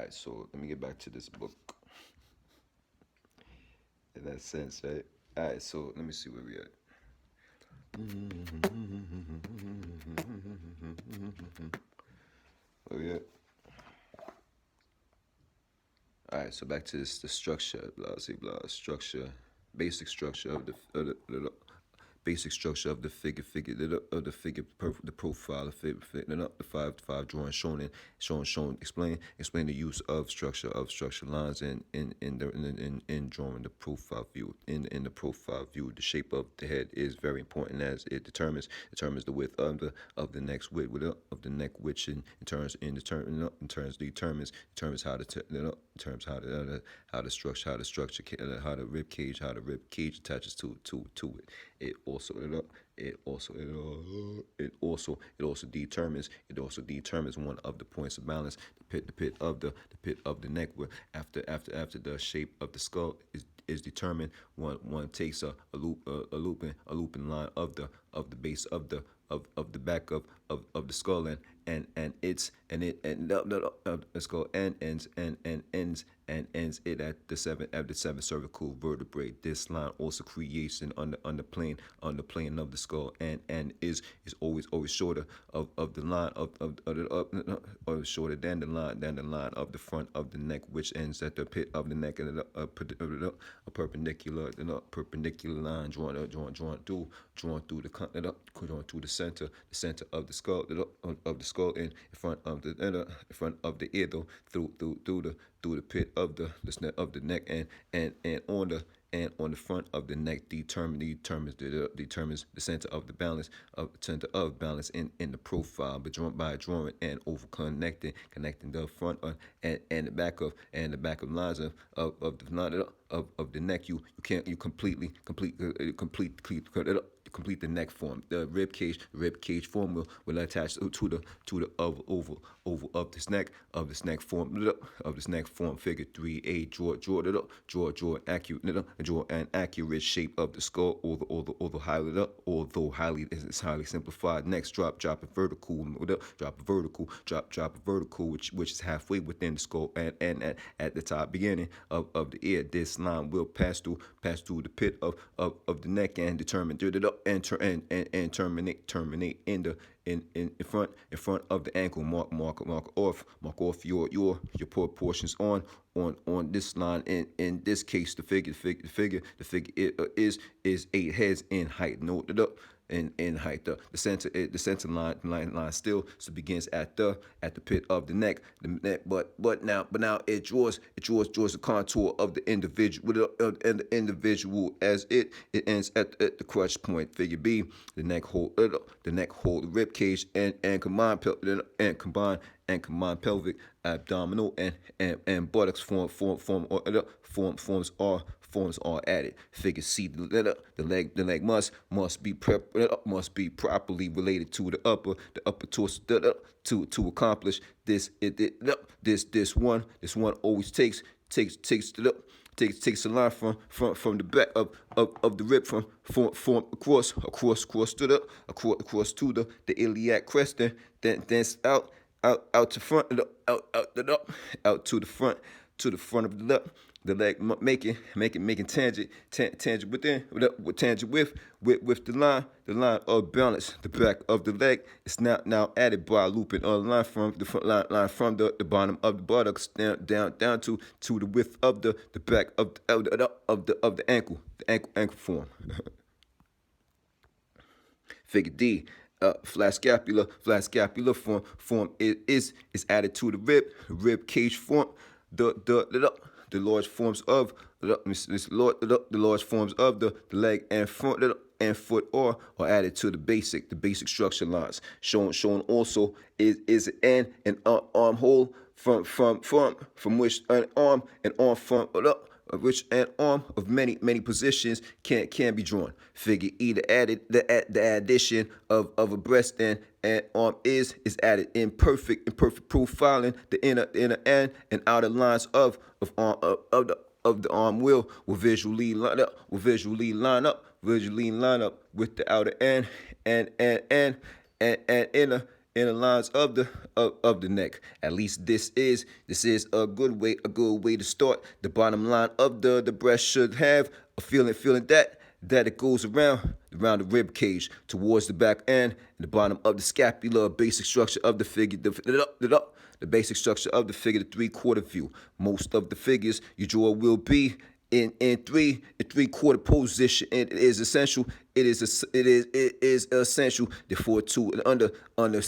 right, so let me get back to this book in that sense, right? All right, so let me see where we at. Where we at? All right, so back to this, the structure, structure, basic structure of the basic structure of the figure, the profile, the five drawings shown. Explain the use of structure lines in drawing the profile view. In the profile view, the shape of the head is very important as it determines the width of the neck's width of the neck, which determines how the rib cage attaches to it. It also determines one of the points of balance, the pit of the neck, where after the shape of the skull is determined, one takes a looping line of the base of the back of the skull, and the skull ends it at the seven cervical vertebrae. This line also creates an on the plane of the skull, and is always shorter of the line or shorter than the line of the front of the neck, which ends at the pit of the neck, and a perpendicular line drawn through the center of the skull in front of the ear, though, through the pit of the neck, and on the front of the neck determines the center of balance in the profile, but by drawing and over connecting the front and the back of lines of the neck. You completely complete the neck form. The rib cage form will attach to the oval of this neck form. Figure 3A. Draw an accurate shape of the skull, although highly simplified. Next, drop a vertical, which is halfway within the skull, and at the top beginning of the ear. This line will pass through the pit of the neck and determine and terminate in front of the ankle. Mark off your proportions on this line. In this case, the figure is 8 heads in height. Note it up. In height, the center line still begins at the pit of the neck. But now it draws the contour of the individual as it ends at the crutch point. Figure B. The neck hold the rib cage and combined pelvic, abdominal, and buttocks forms are added. Figure C. The leg must be properly related to the upper torso to accomplish this. This one always takes a line from the back of the rib, form across to the iliac crest, then out to front, out to the front of the leg, making tangent with the line of balance. The back of the leg is now added by looping a line from the front line from the bottom of the buttocks down to the width of the back of the ankle, form. Figure D. Flat scapular form is added to the rib cage form. The large forms of the leg and foot are added to the basic structure lines. Shown also is an armhole from which an arm from which an arm of many positions can be drawn. Figure E. The addition of a breast and arm is added in perfect profiling. The inner and outer lines of the arm will visually line up with the outer and inner in the lines of the neck. At least this is a good way to start. The bottom line of the breast should have a feeling that it goes around the rib cage towards the back end and the bottom of the scapula. Basic structure of the figure. The basic structure of the figure, the 3/4 view. Most of the figures you draw will be in three-quarter position. It is essential. It is essential. Therefore, to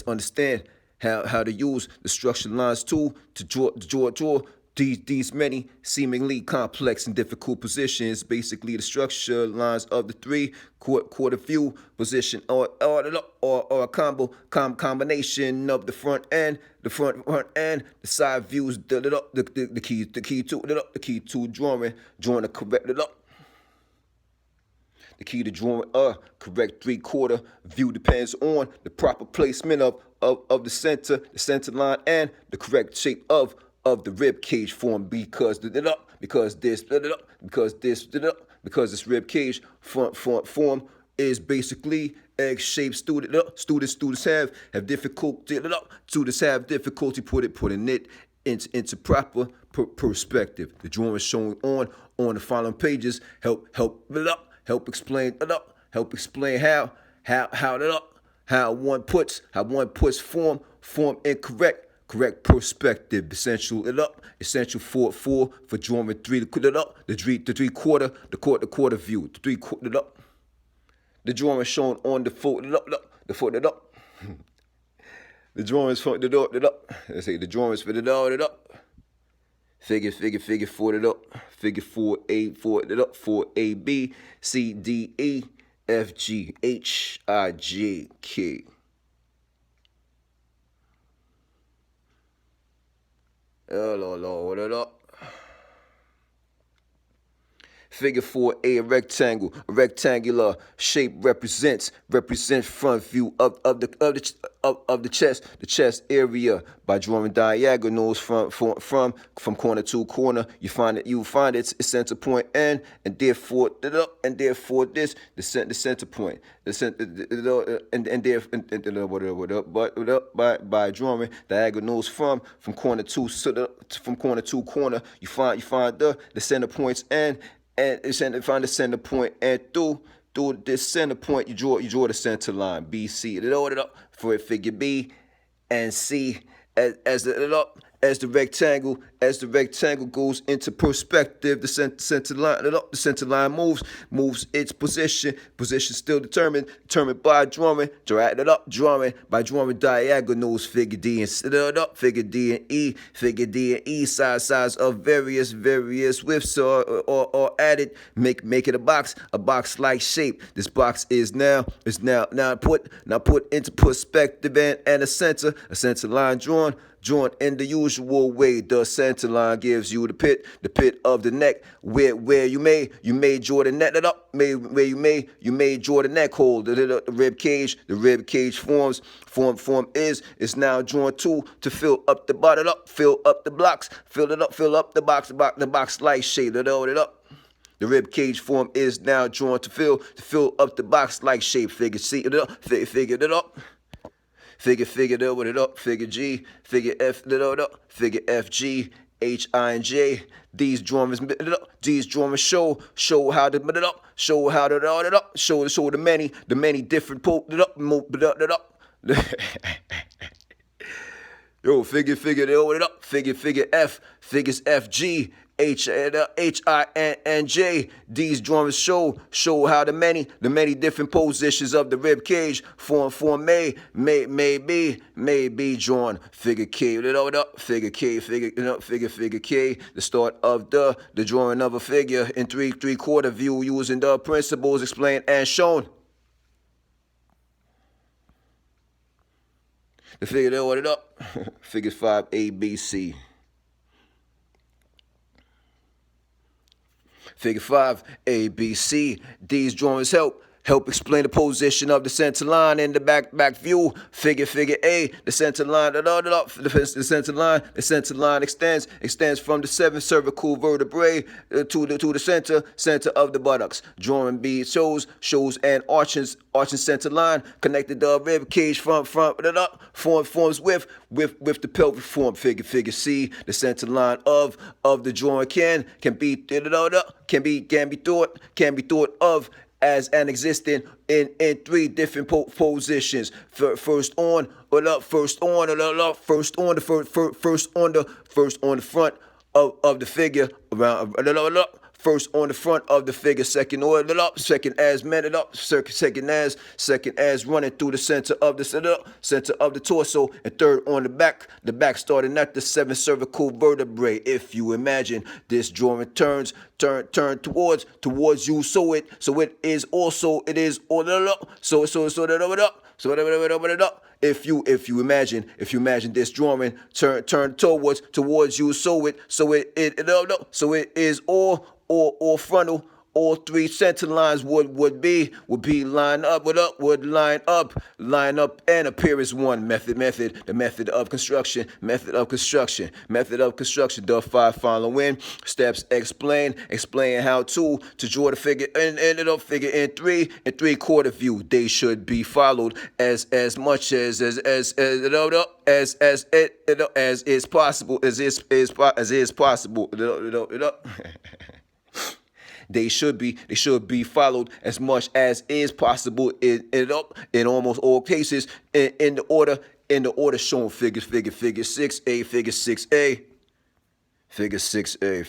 understand how to use the structure lines tool to draw these many seemingly complex and difficult positions. Basically, the structure lines of the three-quarter view position, or a combination of the front end, the side views, the key to drawing the correct. The key to drawing a correct three-quarter view depends on the proper placement of the center line, and the correct shape of the rib cage form, because this rib cage form is basically egg-shaped. Students have difficulty putting it into proper perspective. The drawings shown on the following pages help explain how one puts form in correct perspective. Essential for drawing the three-quarter view. The drawing shown on the foot. The drawings for let's say the drawings for the Figure 4 A B C D E F G H I J K. Figure 4A, a rectangle. A rectangular shape represents front view of the chest area. By drawing diagonals from corner to corner, you find its center point, and therefore this the center point. By drawing diagonals from corner to corner, you find the center points, and find the center point, and through this center point you draw the center line. B, C, for figure B and C as the rectangle goes into perspective. The center line moves its position still determined by drawing diagonals. Figure D and E sides of various widths or added, make it a box like shape. This box is now put into perspective, and a center line drawn in the usual way. The center line gives you the pit of the neck, where you may draw the neck where you may draw the neck hole. The rib cage form is now drawn to fill up the bottom fill up the box like shape. The rib cage form is now drawn to fill up the box like shape. Figure C, figure it up. Figure G, figure F, figure F, G, H, I, and J. These drawings show how the many different figure F, figures F, G, H, I, and J. These drawings show how the many different positions of the rib cage form may be drawn. Figure K, figure K, figure K. The start of the drawing of a figure in three-quarter view using the principles explained and shown. The figure figure 5 A B C. Figure 5 A B C. These drawings help Help explain the position of the center line in the back view. Figure A. The center line. The center line extends from the seventh cervical vertebrae to the center of the buttocks. Drawing B shows an arching center line connected the rib cage forms with the pelvic form. Figure C. The center line of the drawing can be thought of as an existing in three different positions. First on the front of the figure around. First on the front of the figure, second as meted up, second as running through the center of the torso, and third on the back starting at the seventh cervical vertebrae. If you imagine this drawing turns towards you, so it is all If you imagine this drawing turn towards you, so it is all frontal. All three center lines would line up and appear as one. The method of construction. The 5 following steps explain how to draw the figure in 3/4 view. They should be followed as much as is possible. They should be followed as much as is possible in almost all cases in the order shown. Figure 6A. Figure 6A.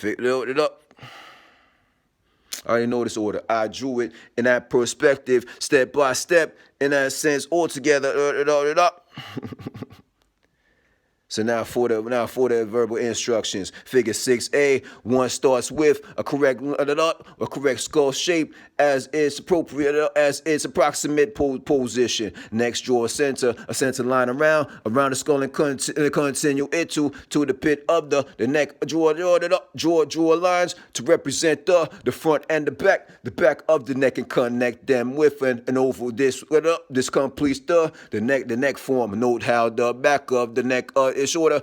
I already know this order. I drew it in that perspective, step by step, in that sense, all together. So now for the verbal instructions. Figure 6A, one starts with a correct skull shape as its approximate position. Next, draw a center line around the skull and continue it to the pit of the neck. Draw lines to represent the front and the back of the neck, and connect them with an oval. This completes the neck form. Note how the back of the neck is shorter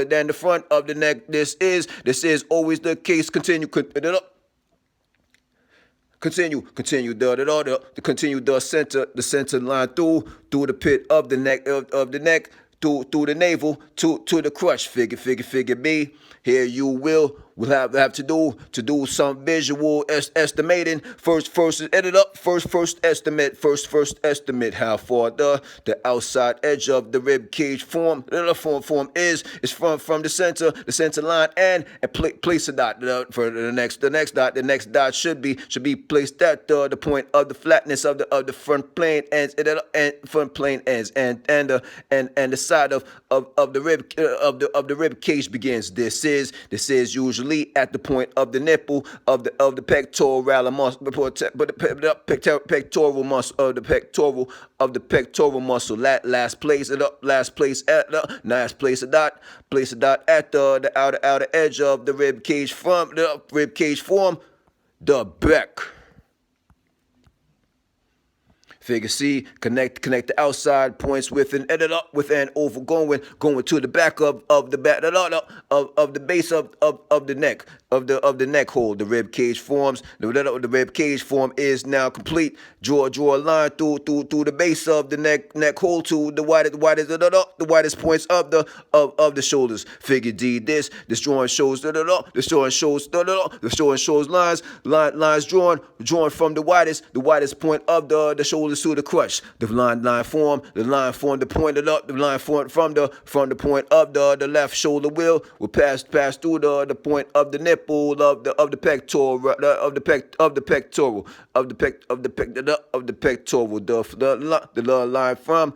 than the front of the neck. This is always the case. Continue the center line through the pit of the neck through the navel to the crutch. Figure B. Here you will have to do some visual estimating. First estimate how far the outside edge of the rib cage form is from the center line, and place a dot for the next dot. The next dot should be placed at the point of the flatness of the front plane ends and the side of the rib cage begins. This is usually at the point of the nipple of the pectoral muscle, pectoral muscle. Last place a dot at the outer edge of the rib cage form, the back. Figure C, connect the outside points with an oval going to the back of the base of the neck of the neck hole. The rib cage forms. The rib cage form is now complete. Draw a line through the base of the neck hole to the widest points of the shoulders. Figure D. This drawing shows lines drawn from the widest point of the shoulders to the crutch. The line form the point of the line form from the point of the left shoulder will pass through the point of the nipple of the pectoral. The line from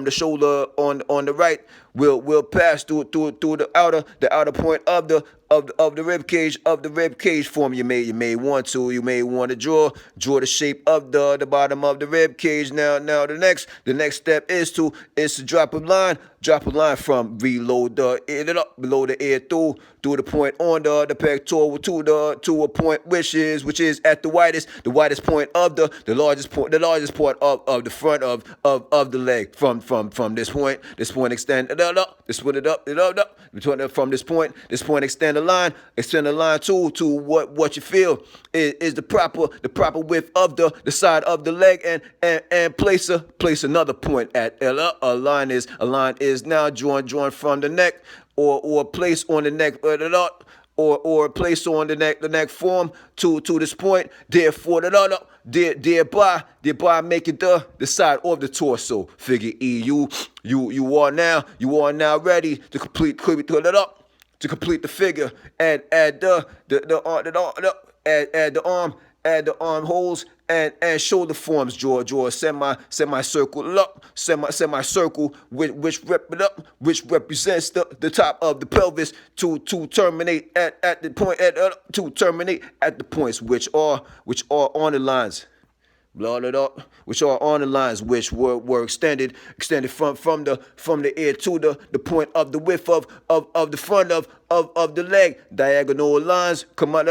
the shoulder on the right will pass through the outer point of of the rib cage form. You may want to draw the shape of the bottom of the rib cage. Now the next step is to drop a line from below the ear through the point on the pectoral to a point which is at the widest point of the largest point of the front of the leg. From this point extend it up, split it up. From this point extend the line to what you feel is the proper width of the side of the leg, and place another point at a line is now drawn from the neck, or place on the neck, or place on the neck form to this point. Therefore, thereby making the side of the torso. Figure E. You are now ready to complete the figure. Add the arm holes and shoulder forms. Draw a semicircle up, semicircle which represents the top of the pelvis to terminate at the point to terminate at the points which are on the lines. Which are on the lines, which were extended from the ear to the point of the width of the front of the leg. Diagonal lines coming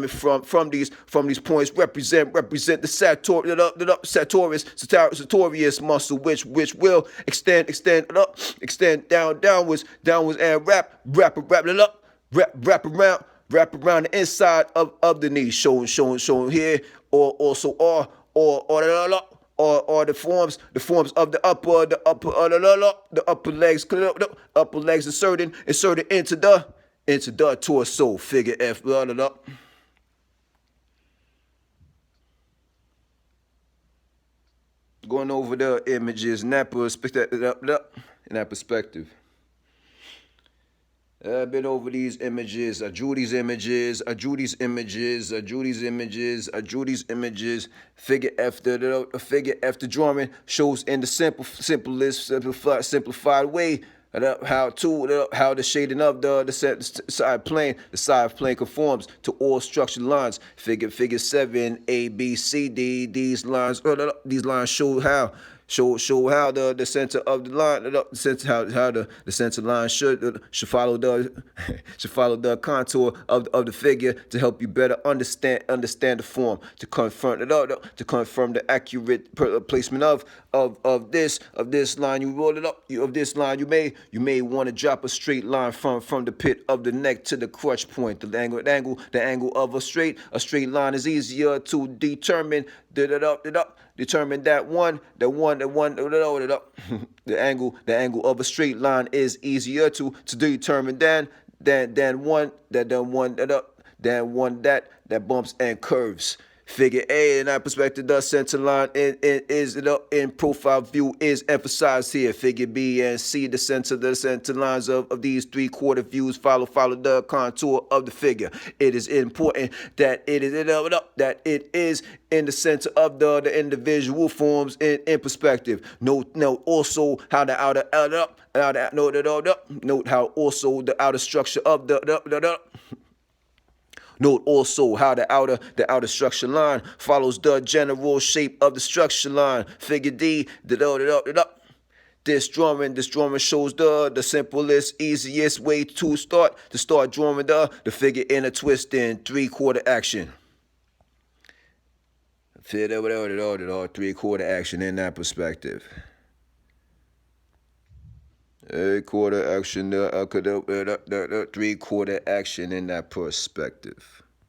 from these points represent the sartorius muscle, which will extend downwards and wrap around the inside of the knee, shown here, or also or the forms of the upper legs inserted into the torso. Figure F. Going over the images in that perspective. I've been over these images. I drew these images. Figure F. The drawing shows in the simplified way how the shading of the side plane conforms to all structured lines. Figure 7, A, B, C, D. These lines show how the center of the line, how the center line should follow the contour of the figure to help you better understand the form, to confirm the accurate placement of this line. You roll it up. You may want to drop a straight line from the pit of the neck to the crutch point. The angle of a straight line is easier to determine. Determine the angle of a straight line is easier to determine than one that bumps and curves. Figure A, in that perspective, the center line in profile view is emphasized here. Figure B and C, the center lines of these 3/4 views follow the contour of the figure. It is important that it is in the center of the individual forms in perspective. Note also how the outer structure of Note also how the outer structure line follows the general shape of the structure line. Figure D. This drawing shows the simplest, easiest way to start drawing the figure in a twist in 3/4 action. 3/4 action in that perspective. 3/4 action, 3/4 action in that perspective.